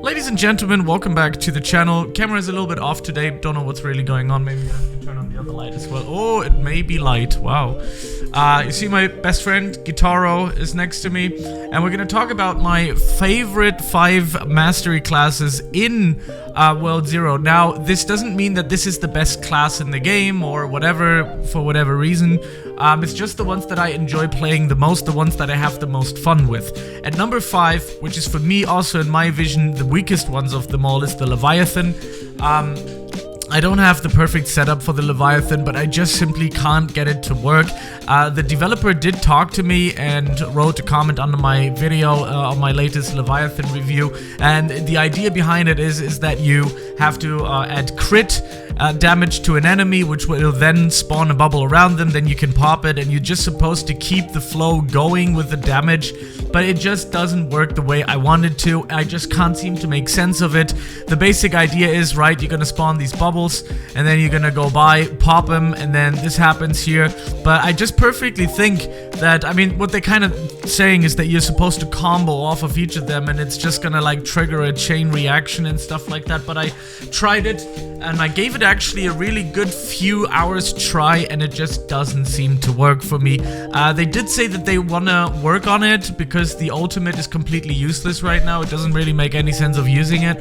Ladies and gentlemen, welcome back to the channel. Camera is a little bit off today, don't know what's really going on. Maybe I have to turn on the other light as well. Oh, it may be light, wow. You see my best friend, Guitaro, is next to me. And we're gonna talk about my favorite 5 mastery classes in World Zero. Now, this doesn't mean that this is the best class in the game or whatever, for whatever reason. It's just the ones that I enjoy playing the most, the ones that I have the most fun with. At number 5, which is for me also in my vision the weakest ones of them all, is the Leviathan. I don't have the perfect setup for the Leviathan, but I just simply can't get it to work. The developer did talk to me and wrote a comment under my video on my latest Leviathan review, and the idea behind it is that you have to add crit damage to an enemy, which will then spawn a bubble around them, then you can pop it, and you're just supposed to keep the flow going with the damage, but it just doesn't work the way I wanted to. I just can't seem to make sense of it. The basic idea is, right, you're gonna spawn these bubbles, and then you're gonna go by, pop them, and then this happens here, but I just perfectly think that, I mean, what they're kind of saying is that you're supposed to combo off of each of them, and it's just gonna, like, trigger a chain reaction and stuff like that, but I tried it, and I gave it actually a really good few hours try, and it just doesn't seem to work for me. They did say that they wanna work on it, because the ultimate is completely useless right now. It doesn't really make any sense of using it,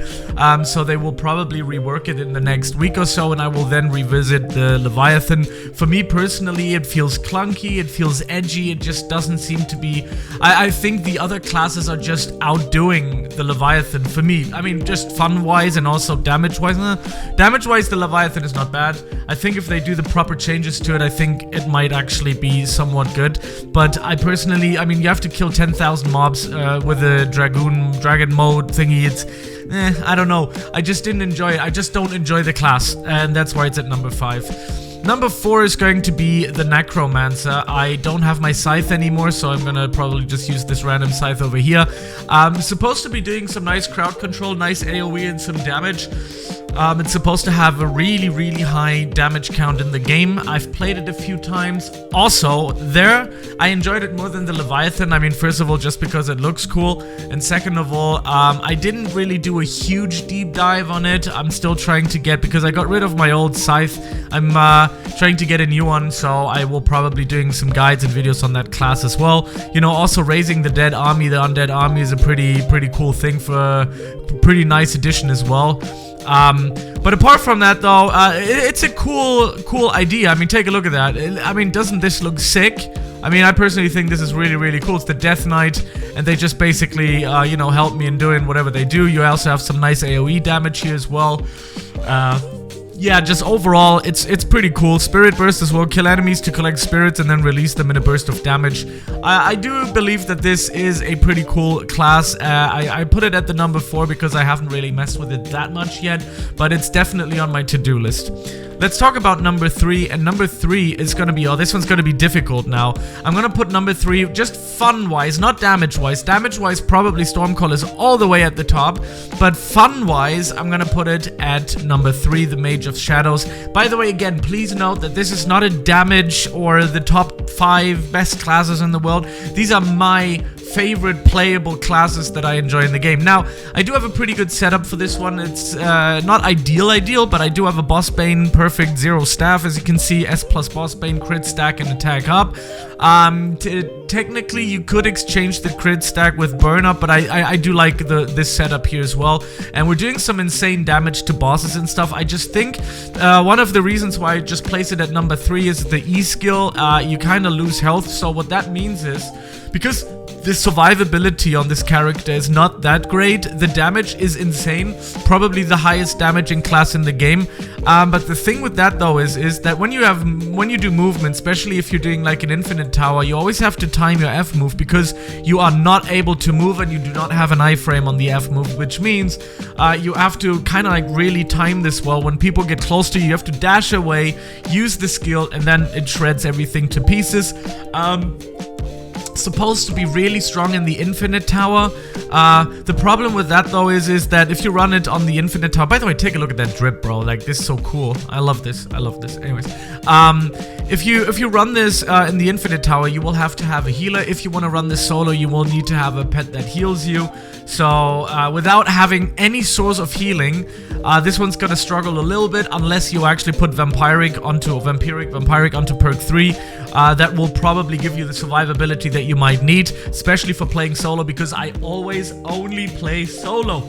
so they will probably rework it in the next week or so, and I will then revisit the Leviathan. For me personally, it feels clunky, it feels edgy, it just doesn't seem to be... I think the other classes are just outdoing the Leviathan for me. I mean, just fun-wise and also damage-wise. Damage-wise, the Leviathan is not bad. I think if they do the proper changes to it, I think it might actually be somewhat good. But I personally, I mean, you have to kill 10,000 mobs with a dragon mode thingy. It's... I don't know. I just didn't enjoy it. I just don't enjoy the class, and that's why it's at number 5. Number 4 is going to be the Necromancer. I don't have my scythe anymore, so I'm gonna probably just use this random scythe over here. Supposed to be doing some nice crowd control, nice AoE and some damage. It's supposed to have a really, really high damage count in the game. I've played it a few times. Also, I enjoyed it more than the Leviathan. I mean, first of all, just because it looks cool. And second of all, I didn't really do a huge deep dive on it. I'm still trying to get, because I got rid of my old scythe, I'm trying to get a new one, so I will probably doing some guides and videos on that class as well. You know, also raising the dead army, the undead army is a pretty cool thing for a pretty nice addition as well. But apart from that though, it's a cool idea. I mean, take a look at that. I mean, doesn't this look sick? I mean, I personally think this is really cool. It's the Death Knight, and they just basically, you know, help me in doing whatever they do. You also have some nice AoE damage here as well. Yeah, just overall, it's pretty cool. Spirit Burst as well. Kill enemies to collect spirits and then release them in a burst of damage. I do believe that this is a pretty cool class. I put it at the number 4 because I haven't really messed with it that much yet, but it's definitely on my to-do list. Let's talk about number 3, and number 3 is gonna be, oh, this one's gonna be difficult now. I'm gonna put number 3 just fun-wise, not damage-wise. Damage-wise, probably Stormcaller is all the way at the top, but fun-wise, I'm gonna put it at number 3, the Mage of Shadows. By the way, again, please note that this is not a damage or the top 5 best classes in the world. These are my favorite playable classes that I enjoy in the game. Now, I do have a pretty good setup for this one. It's not ideal, but I do have a Boss Bane perfect 0 staff, as you can see, S+ Boss Bane, crit stack, and attack up. Technically, you could exchange the crit stack with burn up, but I do like this setup here as well. And we're doing some insane damage to bosses and stuff. I just think one of the reasons why I just place it at number 3 is the E skill. You kind of lose health, so what that means is, because the survivability on this character is not that great, the damage is insane, probably the highest damaging class in the game. But the thing with that though is that when you do movement, especially if you're doing like an infinite tower, you always have to time your F move, because you are not able to move and you do not have an iframe on the F move, which means you have to kind of like really time this well. When people get close to you, you have to dash away, use the skill, and then it shreds everything to pieces. supposed to be really strong in the Infinite Tower. The problem with that though is that if you run it on the Infinite Tower, by the way, take a look at that drip, bro. Like, this is so cool. I love this. I love this. Anyways, if you run this in the Infinite Tower, you will have to have a healer. If you want to run this solo, you will need to have a pet that heals you. So without having any source of healing, this one's gonna struggle a little bit unless you actually put Vampiric onto perk 3. That will probably give you the survivability that you might need, especially for playing solo, because I always only play solo.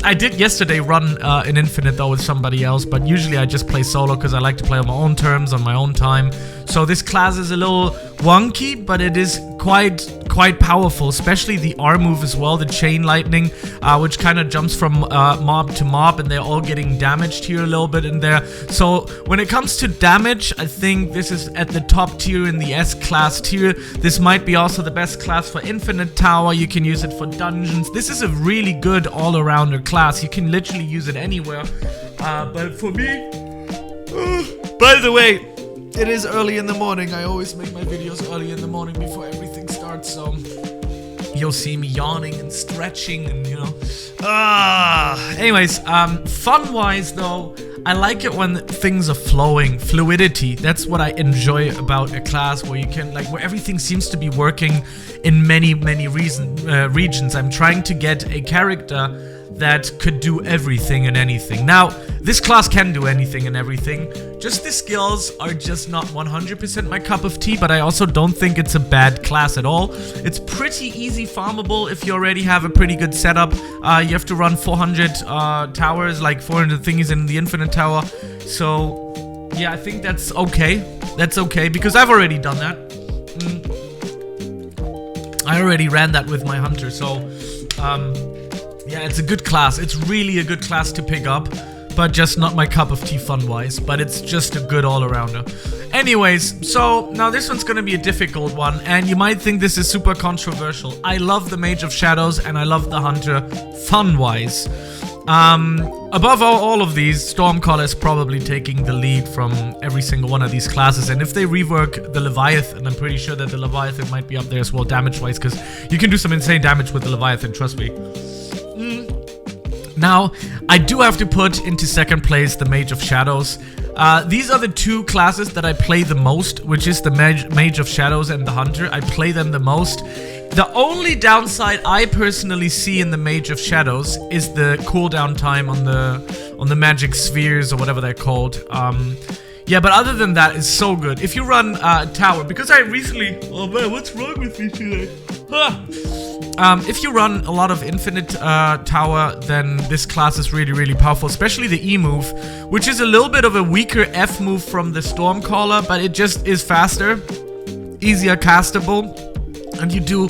I did yesterday run an Infinite though with somebody else, but usually I just play solo because I like to play on my own terms, on my own time. So this class is a little wonky, but it is quite powerful, especially the R move as well, the Chain Lightning, which kind of jumps from mob to mob, and they're all getting damaged here a little bit in there. So when it comes to damage, I think this is at the top tier in the S-class tier. This might be also the best class for Infinite Tower. You can use it for dungeons. This is a really good all-arounder class. You can literally use it anywhere. But for me... by the way, it is early in the morning. I always make my videos early in the morning before everything starts, so you'll see me yawning and stretching and, you know. Anyways, fun-wise though, I like it when things are flowing. Fluidity, that's what I enjoy about a class where you can, like, where everything seems to be working in many regions. I'm trying to get a character that could do everything and anything. Now, this class can do anything and everything. Just the skills are just not 100% my cup of tea, but I also don't think it's a bad class at all. It's pretty easy farmable if you already have a pretty good setup. You have to run 400 towers, like 400 thingies in the Infinite Tower. So, yeah, I think that's okay. That's okay, because I've already done that. I already ran that with my Hunter, so... yeah, it's a good class. It's really a good class to pick up, but just not my cup of tea fun-wise, but it's just a good all-arounder. Anyways, so now this one's gonna be a difficult one, and you might think this is super controversial. I love the Mage of Shadows, and I love the Hunter fun-wise. Above all of these, Stormcaller is probably taking the lead from every single one of these classes, and if they rework the Leviathan, I'm pretty sure that the Leviathan might be up there as well damage-wise, because you can do some insane damage with the Leviathan, trust me. Now, I do have to put into second place the Mage of Shadows. These are the two classes that I play the most, which is the Mage of Shadows and the Hunter. I play them the most. The only downside I personally see in the Mage of Shadows is the cooldown time on the magic spheres or whatever they're called. Yeah, but other than that, it's so good. If you run Tower, because I recently... Oh man, what's wrong with me today? If you run a lot of Infinite Tower, then this class is really powerful, especially the E move, which is a little bit of a weaker F move from the Stormcaller, but it just is faster, easier castable, and you do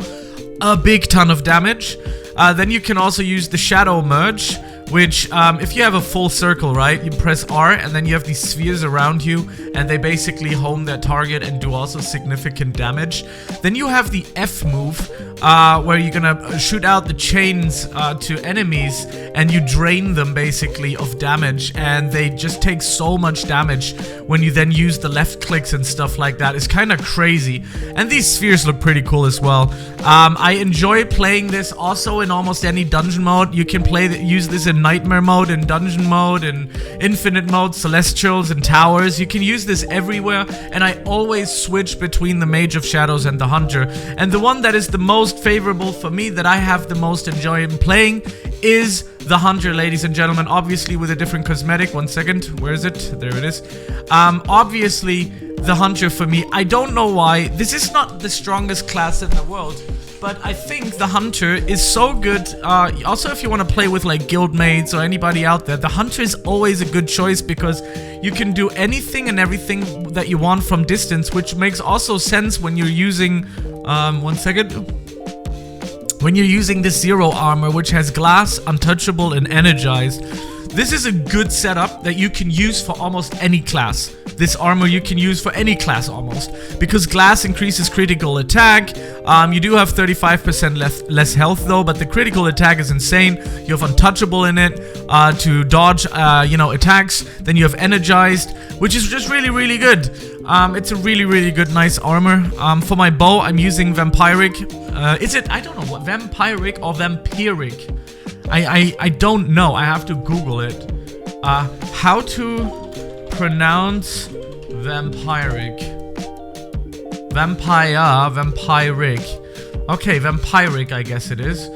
a big ton of damage. Then you can also use the Shadow Merge, which, if you have a full circle, right, you press R, and then you have these spheres around you, and they basically home their target and do also significant damage. Then you have the F move, where you're gonna shoot out the chains to enemies, and you drain them, basically, of damage, and they just take so much damage when you then use the left clicks and stuff like that. It's kind of crazy, and these spheres look pretty cool as well. I enjoy playing this also in almost any dungeon mode. You can use this in Nightmare mode, in Dungeon mode, in Infinite mode, Celestials, and Towers. You can use this everywhere, and I always switch between the Mage of Shadows and the Hunter. And the one that is the most favorable for me, that I have the most enjoyment playing, is the Hunter, ladies and gentlemen. Obviously with a different cosmetic. One second, where is it? There it is. Obviously the Hunter for me, I don't know why. This is not the strongest class in the world, but I think the Hunter is so good. Also, if you want to play with like guildmates or anybody out there, the Hunter is always a good choice because you can do anything and everything that you want from distance, which makes also sense when you're using, one second. When you're using the Zero armor, which has Glass, Untouchable, and Energized. This is a good setup that you can use for almost any class. This armor you can use for any class almost, because Glass increases critical attack. You do have 35% less health though, but the critical attack is insane. You have Untouchable in it to dodge, you know, attacks. Then you have Energized, which is just really good. It's a really, really good, nice armor. For my bow, I'm using Vampiric. Is it, I don't know, what, Vampiric or Vampiric? I don't know, I have to Google it. How to pronounce Vampiric. Vampiric. Okay, Vampiric, I guess it is.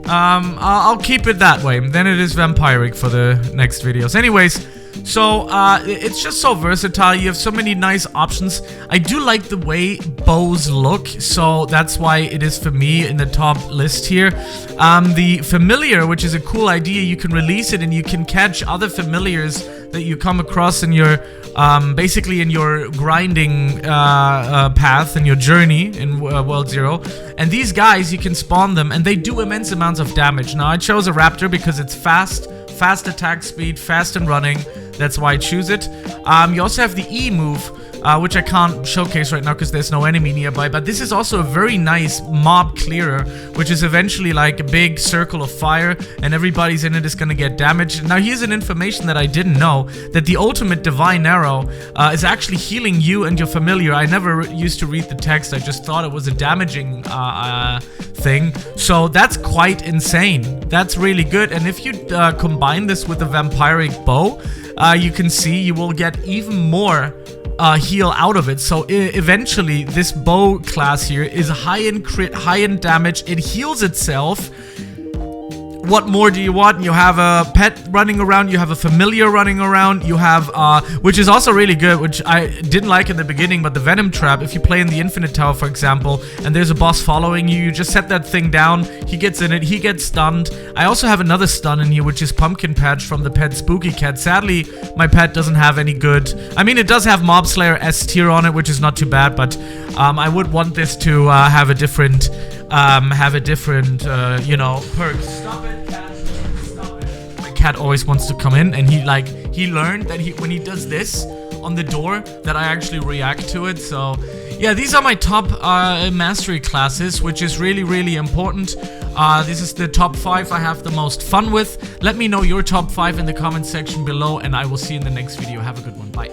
I'll keep it that way. Then it is Vampiric for the next videos. Anyways, so it's just so versatile. You have so many nice options. I do like the way bows look, so that's why it is for me in the top list here. The familiar, which is a cool idea, you can release it and you can catch other familiars that you come across in your basically in your grinding path and your journey in World 0. And these guys, you can spawn them and they do immense amounts of damage. Now I chose a raptor because it's fast attack speed, fast and running. That's why I choose it. You also have the E move, which I can't showcase right now because there's no enemy nearby. But this is also a very nice mob clearer, which is eventually like a big circle of fire, and everybody's in it is gonna get damaged. Now here's an information that I didn't know, that the ultimate Divine Arrow is actually healing you and your familiar. I never used to read the text, I just thought it was a damaging thing. So that's quite insane. That's really good. And if you combine this with the Vampiric bow, you can see you will get even more heal out of it. So eventually this bow class here is high in crit, high in damage. It heals itself. What more do you want? You have a pet running around, you have a familiar running around, you have, which is also really good, which I didn't like in the beginning, but the Venom Trap, if you play in the Infinite Tower, for example, and there's a boss following you, you just set that thing down, he gets in it, he gets stunned. I also have another stun in here, which is Pumpkin Patch from the pet Spooky Cat. Sadly, my pet doesn't have any good, I mean, it does have Mob Slayer S tier on it, which is not too bad, but I would want this to have a different, you know, perks. Stop it. Cat always wants to come in, and he learned that when he does this on the door that I actually react to it. So yeah, these are my top mastery classes, which is really, really important. This is the top 5 I have the most fun with. Let me know your top 5 in the comment section below, and I will see you in the next video. Have a good one. Bye.